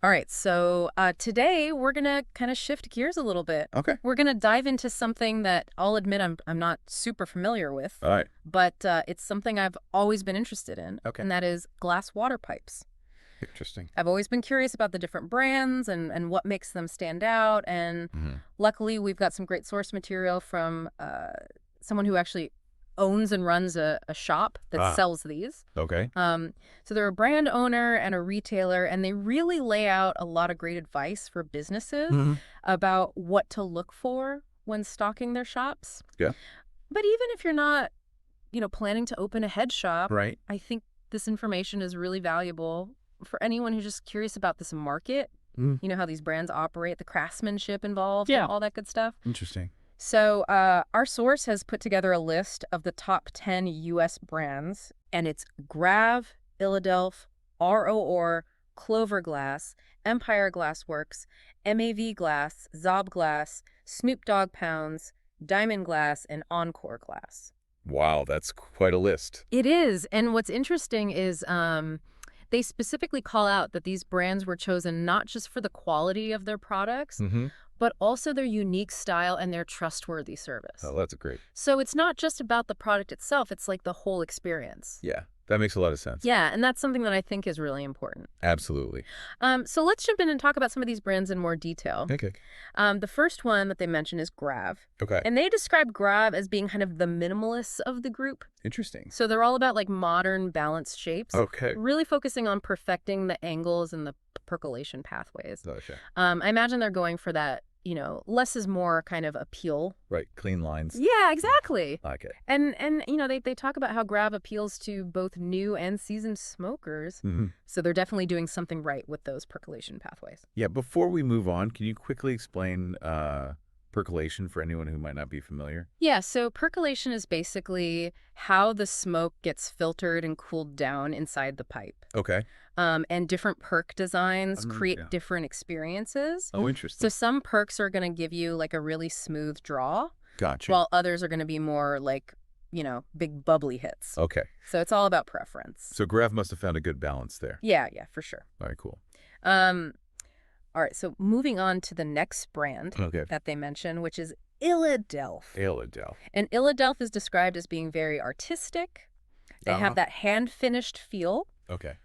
All right, so today we're gonna kind of shift gears a little bit. Okay. We're gonna dive into something that I'll admit I'm not super familiar with, All right. but it's something I've always been interested in, Okay. and that is glass water pipes. Interesting. I've always been curious about the different brands and what makes them stand out, and luckily we've got some great source material from someone who actually owns and runs a shop that sells these. Okay. So they're a brand owner and a retailer, and they really lay out a lot of great advice for businesses about what to look for when stocking their shops. Yeah. But even if you're not, planning to open a head shop, Right. I think this information is really valuable for anyone who's just curious about this market. You know how these brands operate, the craftsmanship involved, and all that good stuff. Interesting. So our source has put together a list of the top 10 U.S. brands, and it's Grav, Illadelph, ROOR, CloverGlass, Empire Glassworks, MAV Glass, Zob Glass, Snoop Dogg Pounds, Diamond Glass, and Encore Glass. Wow, that's quite a list. It is, and what's interesting is they specifically call out that these brands were chosen not just for the quality of their products, but also their unique style and their trustworthy service. Oh, that's great. So it's not just about the product itself, it's like the whole experience. Yeah, that makes a lot of sense. Yeah, and that's something that I think is really important. Absolutely. So let's jump in and talk about some of these brands in more detail. Okay. The first one that they mention is Grav. Okay. And they describe Grav as being kind of the minimalists of the group. Interesting. So they're all about like modern balanced shapes. Okay. Really focusing on perfecting the angles and the percolation pathways. Gotcha. I imagine they're going for that, less is more kind of appeal. Right. Clean lines. Yeah, exactly. Like it. And they talk about how Grav appeals to both new and seasoned smokers. So they're definitely doing something right with those percolation pathways. Yeah. Before we move on, can you quickly explain percolation for anyone who might not be familiar? Yeah, so percolation is basically how the smoke gets filtered and cooled down inside the pipe. Okay. And different perk designs create different experiences. Oh, interesting. So some perks are going to give you like a really smooth draw, Gotcha. while others are going to be more like, big bubbly hits. Okay. So it's all about preference. So Grav must have found a good balance there. Yeah, for sure. All right, cool. All right, so moving on to the next brand that they mention, which is Illadelph. Illadelph. And Illadelph is described as being very artistic. They have that hand-finished feel. Okay.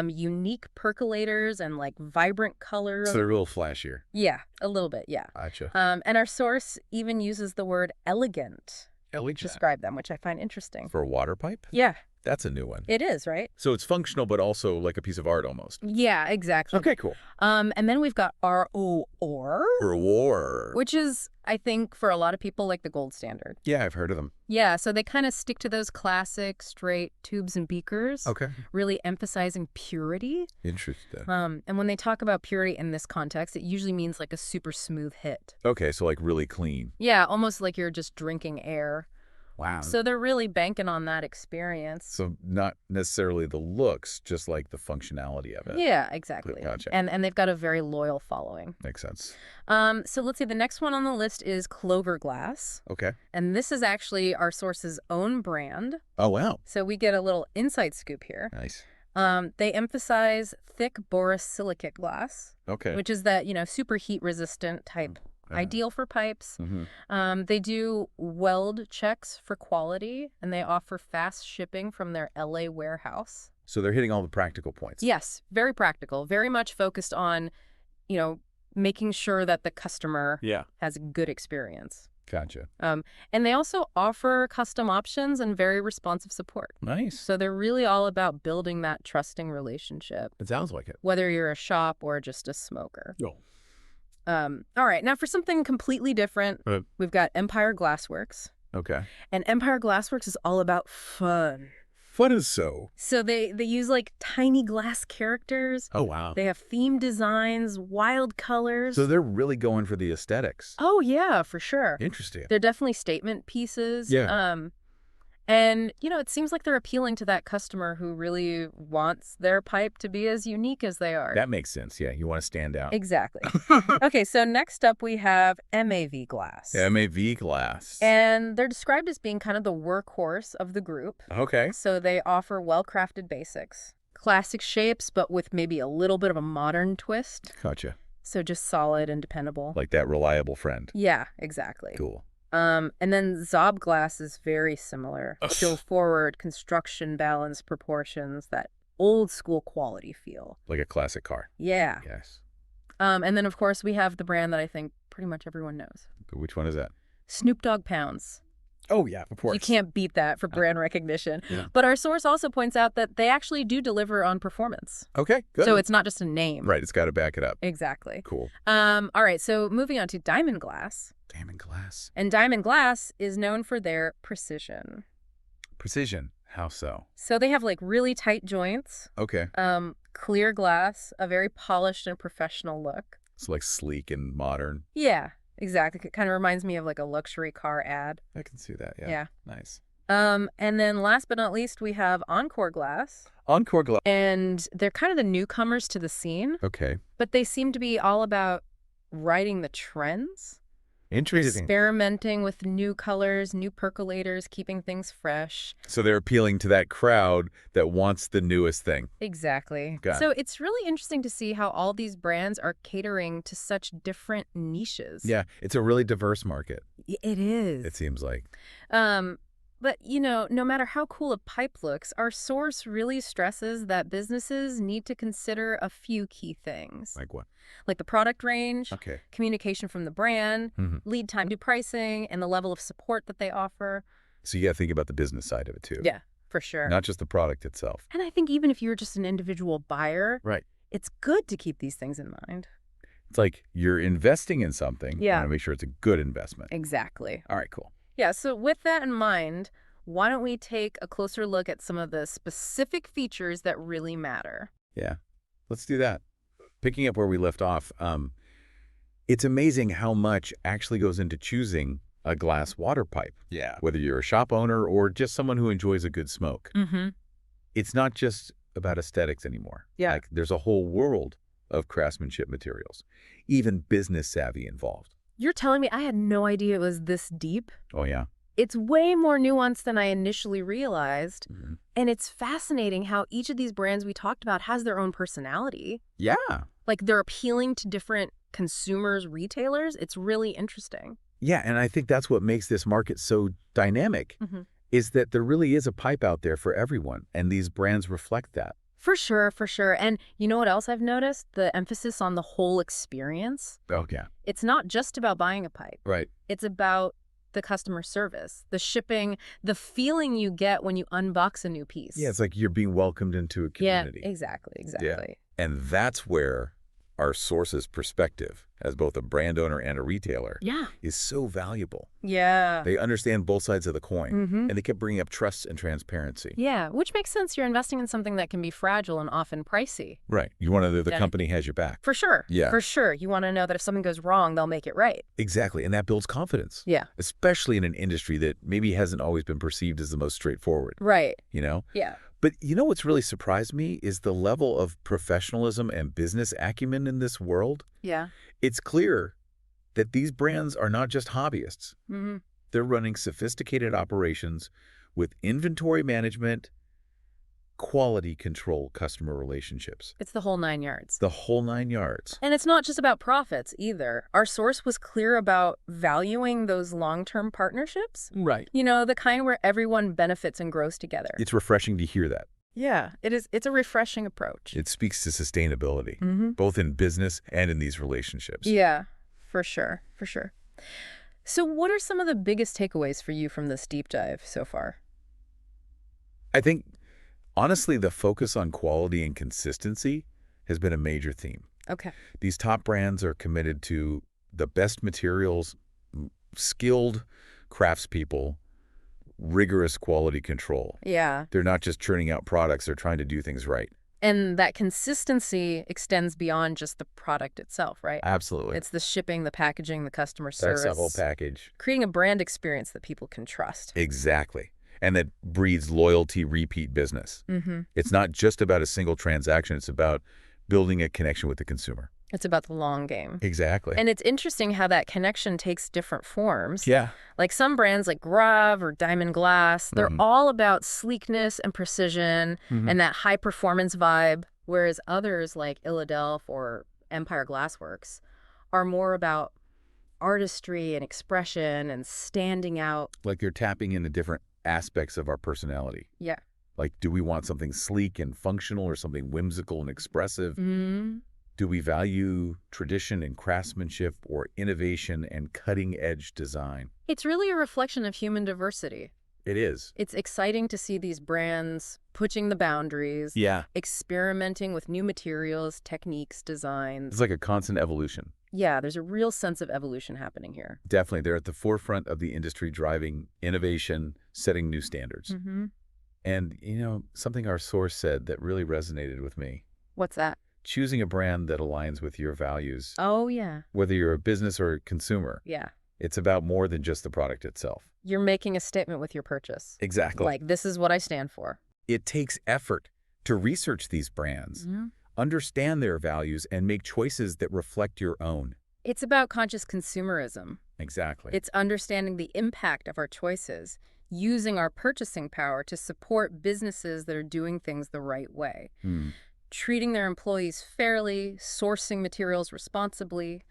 Unique percolators and like vibrant colors. So they're a little flashier. Yeah, a little bit, yeah. Gotcha. And our source even uses the word elegant to describe them, which I find interesting. For a water pipe? Yeah. That's a new one. It is, right? So it's functional, but also like a piece of art almost. Yeah, exactly. Okay, cool. And then we've got ROOR. ROOR. Which is, I think, for a lot of people, like the gold standard. Yeah, I've heard of them. Yeah, so they kind of stick to those classic straight tubes and beakers. Okay. Really emphasizing purity. Interesting. And when they talk about purity in this context, it usually means like a super smooth hit. Okay, so like really clean. Yeah, almost like you're just drinking air. Wow. So they're really banking on that experience. So not necessarily the looks, just like the functionality of it. Yeah, exactly. Gotcha. And they've got a very loyal following. Makes sense. So let's see, the next one on the list is CloverGlass. Okay. And this is actually our source's own brand. Oh, wow. So we get a little inside scoop here. Nice. They emphasize thick borosilicate glass. Okay. Which is that, super heat resistant type. Ideal for pipes. They do weld checks for quality, and they offer fast shipping from their LA warehouse. So they're hitting all the practical points. Yes, very practical, very much focused on, making sure that the customer has a good experience. Gotcha. And they also offer custom options and very responsive support. Nice. So they're really all about building that trusting relationship. It sounds like it. Whether you're a shop or just a smoker. Yo. All right, now for something completely different, we've got Empire Glassworks. Okay. And Empire Glassworks is all about fun. Fun is so. So they use like tiny glass characters. Oh, wow. They have theme designs, wild colors. So they're really going for the aesthetics. Oh, yeah, for sure. Interesting. They're definitely statement pieces. Yeah. And, it seems like they're appealing to that customer who really wants their pipe to be as unique as they are. That makes sense. Yeah, you want to stand out. Exactly. Okay, so next up we have MAV Glass. MAV Glass. And they're described as being kind of the workhorse of the group. Okay. So they offer well-crafted basics, classic shapes, but with maybe a little bit of a modern twist. Gotcha. So just solid and dependable. Like that reliable friend. Yeah, exactly. Cool. And then Zob Glass is very similar. Still forward, construction, balance, proportions, that old school quality feel. Like a classic car. Yeah. Yes. And then, of course, we have the brand that I think pretty much everyone knows. Which one is that? Snoop Dogg Pounds. Oh, yeah, of course. You can't beat that for brand recognition. Yeah. But our source also points out that they actually do deliver on performance. Okay, good. So it's not just a name. Right, it's got to back it up. Exactly. Cool. All right, so moving on to Diamond Glass. Diamond Glass. And Diamond Glass is known for their precision. Precision. How so? So they have like really tight joints, Okay. clear glass, a very polished and professional look. It's like sleek and modern. Yeah, exactly. It kind of reminds me of like a luxury car ad. I can see that, yeah. Yeah. Nice. And then last but not least, we have Encore Glass. Encore Glass. And they're kind of the newcomers to the scene, Okay. but they seem to be all about riding the trends. Interesting. Experimenting with new colors, new percolators, keeping things fresh. So they're appealing to that crowd that wants the newest thing. Exactly. Got it. So it's really interesting to see how all these brands are catering to such different niches. Yeah, it's a really diverse market, It is. it seems like. But, you know, no matter how cool a pipe looks, our source really stresses that businesses need to consider a few key things. Like what? Like the product range, Okay. communication from the brand, Mhm. lead time to pricing, and the level of support that they offer. So you got to think about the business side of it, too. Yeah, for sure. Not just the product itself. And I think even if you're just an individual buyer, Right. it's good to keep these things in mind. It's like you're investing in something. Yeah. You want to make sure it's a good investment. Exactly. All right, cool. Yeah, so with that in mind, why don't we take a closer look at some of the specific features that really matter? Yeah, let's do that. Picking up where we left off, it's amazing how much actually goes into choosing a glass water pipe. Yeah. Whether you're a shop owner or just someone who enjoys a good smoke. Mm-hmm. It's not just about aesthetics anymore. Yeah. Like, there's a whole world of craftsmanship materials, even business savvy involved. You're telling me I had no idea it was this deep? Oh, yeah. It's way more nuanced than I initially realized. Mhm. And it's fascinating how each of these brands we talked about has their own personality. Yeah. Like they're appealing to different consumers, retailers. It's really interesting. Yeah, and I think that's what makes this market so dynamic, Mm-hmm. is that there really is a pipe out there for everyone, and these brands reflect that. For sure, for sure. And you know what else I've noticed? The emphasis on the whole experience. Oh, yeah. It's not just about buying a pipe. Right. It's about the customer service, the shipping, the feeling you get when you unbox a new piece. Yeah, it's like you're being welcomed into a community. Yeah, exactly. And that's where our source's perspective as both a brand owner and a retailer Yeah. is so valuable. Yeah. They understand both sides of the coin, Mm-hmm. and they kept bringing up trust and transparency. Yeah, which makes sense. You're investing in something that can be fragile and often pricey. Right. You want to know the Yeah. company has your back. For sure. Yeah. For sure. You want to know that if something goes wrong, they'll make it right. Exactly. And that builds confidence, Yeah. especially in an industry that maybe hasn't always been perceived as the most straightforward, Right. you know? Yeah. But you know what's really surprised me is the level of professionalism and business acumen in this world. Yeah. It's clear that these brands are not just hobbyists. Mm-hmm. They're running sophisticated operations with inventory management, quality control, customer relationships. It's the whole 9 yards. The whole 9 yards. And it's not just about profits either. Our source was clear about valuing those long-term partnerships. Right. You know, the kind where everyone benefits and grows together. It's refreshing to hear that. Yeah, it is. It's a refreshing approach. It speaks to sustainability, Mm-hmm. both in business and in these relationships. Yeah, for sure. For sure. So what are some of the biggest takeaways for you from this deep dive so far? I think, honestly, the focus on quality and consistency has been a major theme. Okay. These top brands are committed to the best materials, skilled craftspeople, rigorous quality control. Yeah. They're not just churning out products, they're trying to do things right. And that consistency extends beyond just the product itself, right? Absolutely. It's the shipping, the packaging, the customer That's service. the whole package. Creating a brand experience that people can trust. Exactly. And that breeds loyalty, repeat business. Mm-hmm. It's not just about a single transaction. It's about building a connection with the consumer. It's about the long game. Exactly. And it's interesting how that connection takes different forms. Yeah. Like some brands like Grav or Diamond Glass, they're all about sleekness and precision and that high performance vibe, whereas others like Illadelph or Empire Glassworks are more about artistry and expression and standing out. Like you're tapping into different aspects of our personality. Yeah. Like, do we want something sleek and functional or something whimsical and expressive? Do we value tradition and craftsmanship or innovation and cutting-edge design? It's really a reflection of human diversity. It is. It's exciting to see these brands pushing the boundaries, experimenting with new materials, techniques, designs. It's like a constant evolution. Yeah, there's a real sense of evolution happening here. Definitely. They're at the forefront of the industry, driving innovation, setting new standards. And, you know, something our source said that really resonated with me. What's that? Choosing a brand that aligns with your values. Oh, yeah. Whether you're a business or a consumer. Yeah. It's about more than just the product itself. You're making a statement with your purchase. Exactly. Like, this is what I stand for. It takes effort to research these brands, understand their values, and make choices that reflect your own. It's about conscious consumerism. Exactly. It's understanding the impact of our choices, using our purchasing power to support businesses that are doing things the right way. Treating their employees fairly, sourcing materials responsibly,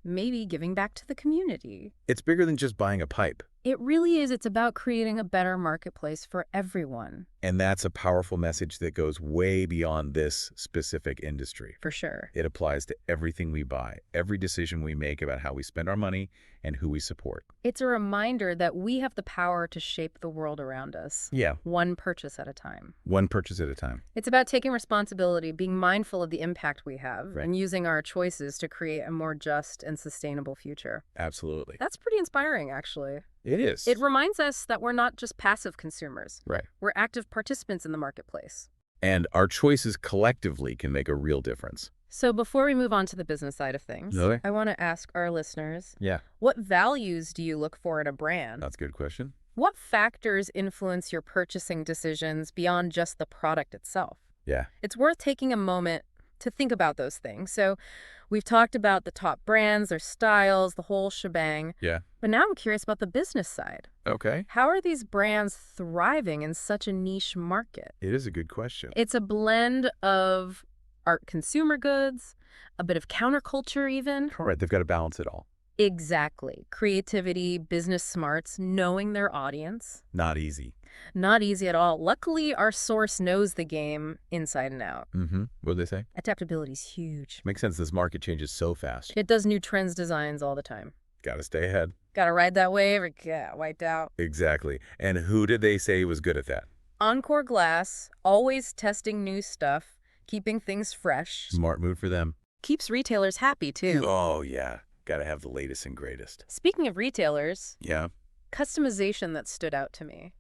maybe giving back to the community. It's bigger than just buying a pipe. It really is. It's about creating a better marketplace for everyone. And that's a powerful message that goes way beyond this specific industry. For sure. It applies to everything we buy, every decision we make about how we spend our money and who we support. It's a reminder that we have the power to shape the world around us. Yeah. One purchase at a time. One purchase at a time. It's about taking responsibility, being mindful of the impact we have, and using our choices to create a more just and sustainable future. Absolutely. That's pretty inspiring, actually. It is. It reminds us that we're not just passive consumers. Right. We're active participants in the marketplace. And our choices collectively can make a real difference. So before we move on to the business side of things, I want to ask our listeners, what values do you look for in a brand? That's a good question. What factors influence your purchasing decisions beyond just the product itself? Yeah. It's worth taking a moment to think about those things. So we've talked about the top brands, their styles, the whole shebang. Yeah. But now I'm curious about the business side. Okay. How are these brands thriving in such a niche market? It is a good question. It's a blend of art consumer goods, a bit of counterculture even. Right. They've got to balance it all. Exactly. Creativity, business smarts, knowing their audience. Not easy. Not easy at all. Luckily, our source knows the game inside and out. What do they say? Adaptability is huge. Makes sense. This market changes so fast. It does new trends, designs all the time. Got to stay ahead. Got to ride that wave or get wiped out. Exactly. And who did they say was good at that? Encore Glass, always testing new stuff, keeping things fresh. Smart move for them. Keeps retailers happy, too. Oh, yeah. Got to have the latest and greatest. Speaking of retailers, yeah, customization that stood out to me.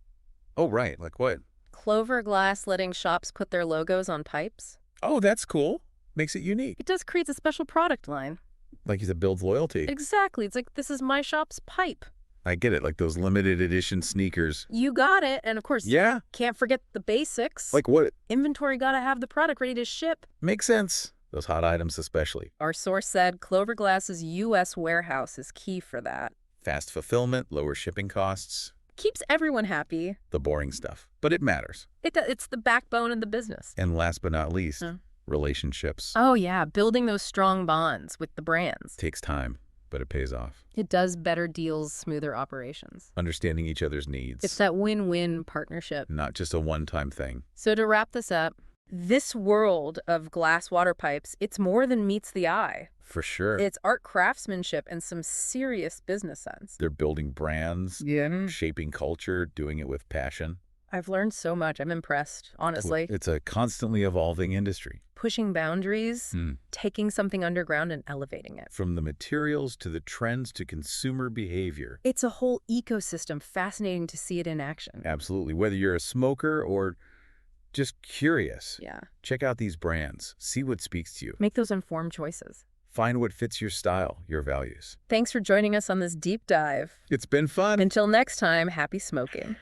Oh, right. Like what? CloverGlass letting shops put their logos on pipes. Oh, that's cool. Makes it unique. It does create a special product line. Like you said, builds loyalty. Exactly. It's like, this is my shop's pipe. I get it. Like those limited edition sneakers. You got it. And of course, can't forget the basics. Like what? Inventory got to have the product ready to ship. Makes sense. Those hot items especially. Our source said CloverGlass's U.S. warehouse is key for that. Fast fulfillment, lower shipping costs. Keeps everyone happy. The boring stuff. But it matters. It's the backbone of the business. And last but not least, relationships. Oh, yeah. Building those strong bonds with the brands. Takes time, but it pays off. It does better deals, smoother operations. Understanding each other's needs. It's that win-win partnership. Not just a one-time thing. So to wrap this up, this world of glass water pipes, it's more than meets the eye. For sure. It's art craftsmanship and some serious business sense. They're building brands, shaping culture, doing it with passion. I've learned so much. I'm impressed, honestly. It's a constantly evolving industry. Pushing boundaries, taking something underground and elevating it. From the materials to the trends to consumer behavior. It's a whole ecosystem. Fascinating to see it in action. Absolutely. Whether you're a smoker or just curious. Yeah. Check out these brands. See what speaks to you. Make those informed choices. Find what fits your style, your values. Thanks for joining us on this deep dive. It's been fun. Until next time, happy smoking.